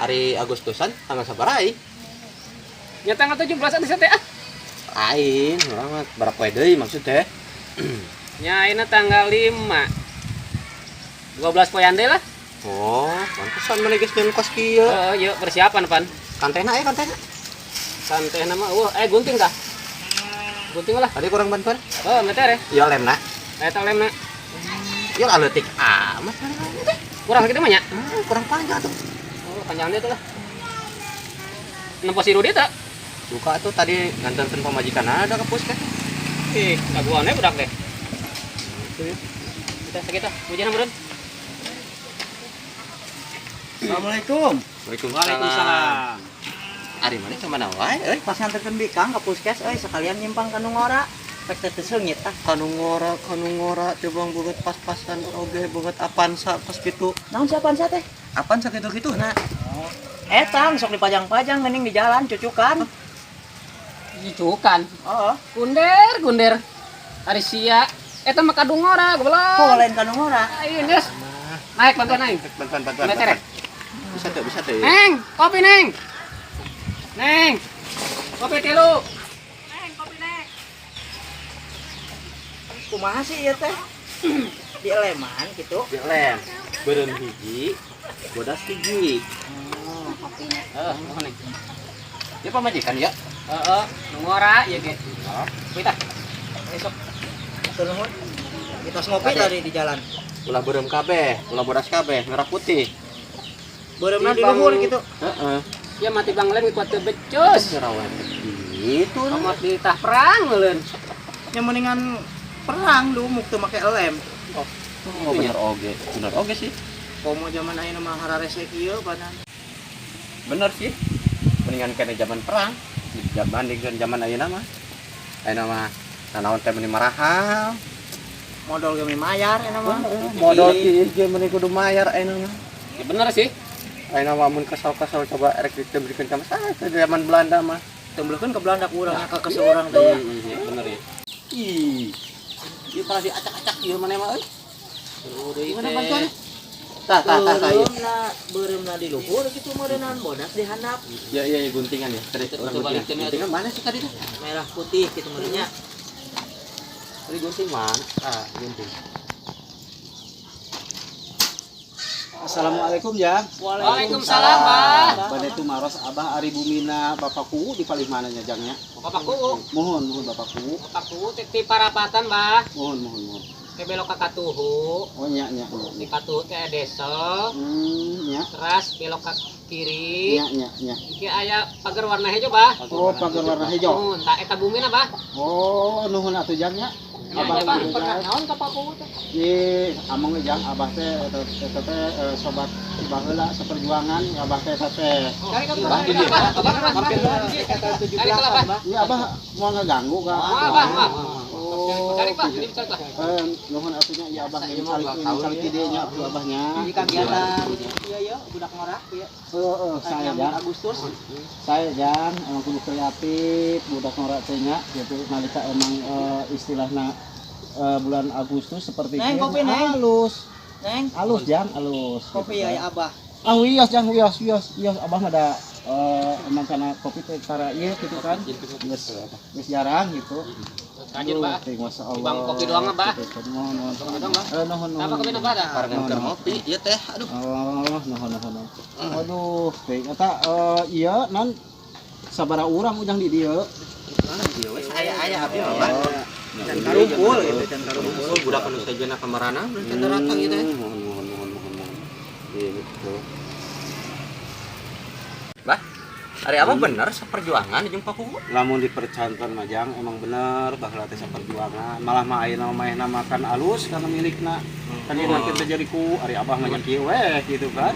hari Agustusan tanggal sabarai. Ya tanggal 17 atuh teh ah. Aing, urang berapa deui maksud teh? Nya ayeuna tanggal 5. 12 poean deui lah. Oh, pantesan mana geus nyen kos kieu. Heeh, yuk persiapan pan. Kantena kantena. Santai nama gunting kah? Gunting lah. Tadi kurang bantuan? Oh, meter ya. Iya lemna. Eta lemna. Iya leutik amat. Kurang kitu mah nya. Kurang panjang tuh. Oh, panjang dia tuh lah. Nempo si Rudi tak? Buka tuh tadi nganterkeun pamajikan ada ke puskes. Ih, kaguannya budak deh. Kita sekitar, hujan meureun. Assalamualaikum. Waalaikumsalam. Ari mana sama wae euy? Pas nganterkeun Bikang ka puskes euy sekalian nyimpang ka Nungora. Pek teh seungit tah. Kanu ngora coba beungeut pas-pasan oge beungeut Avanza pas kitu. Naon si Avanza teh? Avanza kitu-kitu nah. Etang sok dipajang-pajang geuning di jalan cucukan. Cucukan. Heeh. Gunder. Ari sia. Eta mah kadung ngora, goblok. Kok lain ka Nungora? Ayo, Nes. Naik bantuan aing. Bantuan. Meter. Bisa teh. Neng, kopi Neng. Neng. Kopi tilu. Kumaha sih ieu teh? Di eleman gitu. Di lem. Beureun hiji, bodas hiji. Mohon Neng. Dia pamajikan ya? Heeh, ngora ya ge. Kita. Besok. Atur nuhun. Kita ngopi tadi di jalan. Ulah beureum kabeh, ulah bodas kabeh, merah putih. Beureumna di luhur gitu. Heeh. Ya mati banglen kuat teu becus. Jerawat. Gitu Amat di tah perang meuleun. Yang mendingan perang lu muk teu make elem. Oh, bener oge sih. Komo zaman ayeuna mah hararese kieu badan. Bener sih. Mendingan kena zaman perang, dibandingkeun zaman ayeuna mah. Ayeuna mah nanaon teh meuni marahal. Modal ge mayar eta mah. Modal kieu ge meuni kudu mayar ayeuna mah. Ya bener sih. Ayeuna mah mun kesal-kesal coba erek diberikeun ka masa zaman Belanda mah. Tembelkeun ke Belanda ku urang ka seorang teh. Iya, bener ya. Ih. Ieu pala diacak-acak ieu maneh mah euy. Gimana bantuan? Tah ieu. Beureumna di luhur kitu meureunaan bodas di handap. Ya guntingan ya. Guntingan mana sih tadi tuh? Merah putih kitu meureunnya. Tadi gunting mana? Gunting. Assalamualaikum ya. Waalaikumsalam, Bah. Pada itu maros abah ari bumina bapakku di paling mana nya jangnya? Bapakku, Mohon bapakku. titi parapatan, Bah. Mohon. Ke belok ka Katuhu. Oh nya. Di Katuhu teh desa. Nya. Teras belok ke kiri. Nya. Iki aya pagar warna hijau, Bah. Oh pagar warna hijau. Nuhun, tah eta bumina, Bah. Oh nuhun atuh jangnya. Abah Abah pernah naon ka Paku teh? Ye amang jang abah teh eta teh sobat baheula saperjuangan abah teh teh. Cari ka Bah, di dieu. Hampir eta 17-an bah. Iya abah mau ngaganggu ka. Bah. Oh. Cari Bah, di cari Bah. Nuhun atunya ya abah cari idenya atuh abahnya. Di kagiatan ieu ya budak ngorak ieu. Saya jang Agustus. Saya jang emang kudu kreatif budak ngorak teh nya gitu nalika emang istilahna bulan Agustus seperti Neng, itu kopi, Neng. halus Neng, jang halus kopi gitu, ya abah. wios jang wios abah mah ada emang kana kopi teh cara ieu gitu kan geus jarang gitu. Lanjut, Bah. Masyaallah. Bang kopi doang mah, Bah. Nuhun. Kopi doang, Bah. Nuhun. Apa kopi nambah dah? Parang keur ngopi ieu teh. Aduh. Oh, nuhun. Aduh, teh eta iya non sabaraha urang ujang di dieu. Ieu we aya abdi Oh. mah. Dan karumpul gitu, dan karumpul. Budak anu sajana kamarana teh datang ieu teh. Mohon. Gitu. Bah, hari apa bener seperjuangan jeung Paku? Lamun dipercanton majang emang bener baheula teh saperjuangan. Malah mah ayeuna mah makan alus kana milikna. Kan ieu nanti terjadi ku ari abah mah kieu weh gitu kan.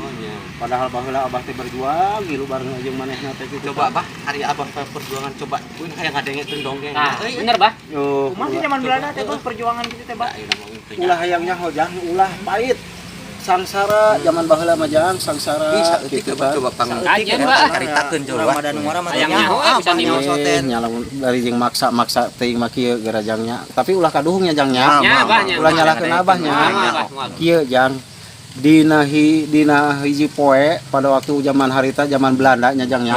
Padahal baheula abah teh berjuang ngilu bareng jeung manehna teh gitu. Coba Bah, hari abah perjuangan coba kuing hayang ngadengekeun dongeng. Nah, bener, Bah. Yo. Kumaha sih zaman Belanda teh Bang, perjuangan gitu teh Bang. Ulah hayangnya hojang ulah pahit. Sangsara zaman baheula mah jang sangsara Bisa gitu coba kan. panggil. Kajian, Bah. Caritakeun coba. Ramadan Nungora mah Hayang tanya nyaho, bisa apa soten. Nyalamun dari jeung maksa teuing mah kieu gerajangnya. Tapi ulah kaduhung nya jangnya. Nya, Bah, nya. Ulah nyalakeun abahnya. Bah. Kieu jang dina hiji poe pada waktu zaman harita zaman Belanda nya Jang nya.